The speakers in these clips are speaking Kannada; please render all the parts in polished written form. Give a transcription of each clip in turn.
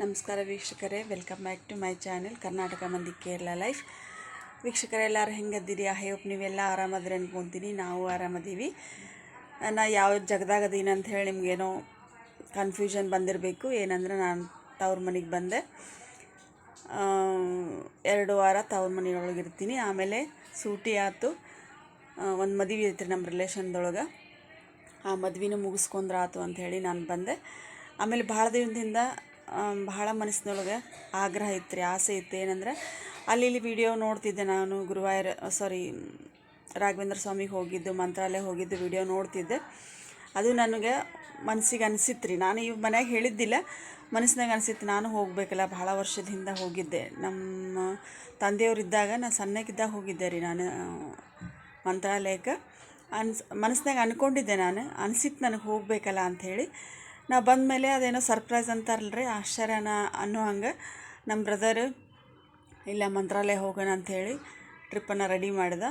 ನಮಸ್ಕಾರ ವೀಕ್ಷಕರೇ, welcome back to my channel Karnataka Mandi Kerala life. ವೀಕ್ಷಕರೇ, ಎಲ್ಲರೂ ಹೆಂಗದ್ದೀರಿ? ಐ ಹೋಪ್ ನೀವೆಲ್ಲ ಆರಾಮದ್ರಿ ಅನ್ಕೊತೀನಿ. ನಾವು ಆರಾಮದೀವಿ. ನಾ ಯಾವ ಜಗದಾಗದೀನಿ ಅಂತ ಹೇಳಿ ನಿಮಗೇನೋ ಕನ್ಫ್ಯೂಷನ್ ಬಂದಿರಬೇಕು. ಏನಂದ್ರೆ ನಾನು ತವ್ರ ಮನೆಗೆ ಬಂದೆ. 2 ವಾರ ತವ್ರ ಮನೆಯೊಳಗಿರ್ತೀನಿ. ಆಮೇಲೆ ಸೂಟಿ ಆಯ್ತು. ಒಂದು ಮದುವೆ ಐತ್ರಿ ನಮ್ಮ ರಿಲೇಷನ್ದೊಳಗೆ. ಆ ಮದುವೆನೂ ಮುಗಿಸ್ಕೊಂಡ್ರಾತು ಅಂಥೇಳಿ ನಾನು ಬಂದೆ. ಆಮೇಲೆ ಭಾಳ ದಿನದಿಂದ ಭಾಳ ಮನಸ್ಸಿನೊಳಗೆ ಆಗ್ರಹ ಇತ್ತು ರೀ, ಆಸೆ ಇತ್ತು. ಏನಂದ್ರೆ ಅಲ್ಲಿ ವಿಡಿಯೋ ನೋಡ್ತಿದ್ದೆ ನಾನು. ರಾಘವೇಂದ್ರ ಸ್ವಾಮಿಗೆ ಹೋಗಿದ್ದು, ಮಂತ್ರಾಲಯ ಹೋಗಿದ್ದು ವಿಡಿಯೋ ನೋಡ್ತಿದ್ದೆ. ಅದು ನನಗೆ ಮನಸ್ಸಿಗೆ ಅನಿಸಿತ್ತು ರೀ. ನಾನು ಇವು ಮನ್ಯಾಗ ಹೇಳಿದ್ದಿಲ್ಲ, ಮನಸ್ಸಿನಾಗ ಅನಿಸಿತ್ತು ನಾನು ಹೋಗಬೇಕಲ್ಲ. ಭಾಳ ವರ್ಷದ ಹಿಂದೆ ಹೋಗಿದ್ದೆ. ನಮ್ಮ ತಂದೆಯವರಿದ್ದಾಗ ನಾನು ಸಣ್ಣಕ್ಕಿದ್ದಾಗ ಹೋಗಿದ್ದೆ ರೀ ನಾನು ಮಂತ್ರಾಲಯಕ್ಕೆ. ಮನಸ್ಸಿನಾಗ ಅಂದ್ಕೊಂಡಿದ್ದೆ, ನಾನು ಅನಿಸಿತ್ತು ನನಗೆ ಹೋಗಬೇಕಲ್ಲ ಅಂಥೇಳಿ. ನಾ ಬಂದಮೇಲೆ ಅದೇನೋ ಸರ್ಪ್ರೈಸ್ ಅಂತಾರಲ್ರಿ, ಆಶ್ಚರ್ಯನ ಅನ್ನೋ ಹಂಗೆ ನಮ್ಮ ಬ್ರದರು ಇಲ್ಲ ಮಂತ್ರಾಲಯ ಹೋಗೋಣ ಅಂಥೇಳಿ ಟ್ರಿಪ್ಪನ್ನು ರೆಡಿ ಮಾಡ್ದೆ.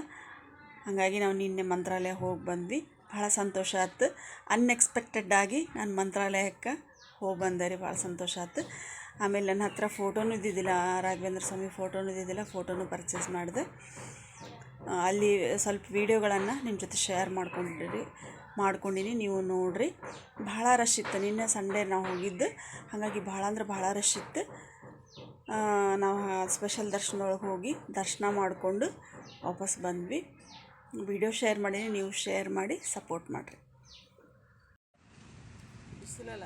ಹಾಗಾಗಿ ನಾವು ನಿನ್ನೆ ಮಂತ್ರಾಲಯ ಹೋಗಿ ಬಂದ್ವಿ. ಭಾಳ ಸಂತೋಷ ಆಯ್ತು. ಅನ್ಎಕ್ಸ್ಪೆಕ್ಟೆಡ್ಡಾಗಿ ನಾನು ಮಂತ್ರಾಲಯಕ್ಕೆ ಹೋಗಿ ಬಂದೆ ರೀ. ಭಾಳ ಸಂತೋಷ ಆಯ್ತು. ಆಮೇಲೆ ನನ್ನ ಹತ್ರ ಫೋಟೋನೂ ಇದ್ದಿದ್ದಿಲ್ಲ, ರಾಘವೇಂದ್ರ ಸ್ವಾಮಿ ಫೋಟೋನೂ ಇದ್ದಿದ್ದಿಲ್ಲ. ಫೋಟೋನೂ ಪರ್ಚೇಸ್ ಮಾಡಿದೆ. ಅಲ್ಲಿ ಸ್ವಲ್ಪ ವೀಡಿಯೋಗಳನ್ನು ನಿಮ್ಮ ಜೊತೆ ಶೇರ್ ಮಾಡ್ಕೊಂಡಿನಿ, ನೀವು ನೋಡಿರಿ. ಭಾಳ ರಶ್ ಇತ್ತು. ನಿನ್ನೆ ಸಂಡೇ ನಾವು ಹೋಗಿದ್ದು, ಹಾಗಾಗಿ ಭಾಳ ಅಂದ್ರೆ ಭಾಳ ರಶ್ ಇತ್ತು. ನಾವು ಸ್ಪೆಷಲ್ ದರ್ಶನದೊಳಗೆ ಹೋಗಿ ದರ್ಶನ ಮಾಡಿಕೊಂಡು ವಾಪಸ್ ಬಂದ್ವಿ. ವಿಡಿಯೋ ಶೇರ್ ಮಾಡೀನಿ, ನೀವು ಶೇರ್ ಮಾಡಿ ಸಪೋರ್ಟ್ ಮಾಡಿರಿ. ಬಿಸಿಲಲ್ಲ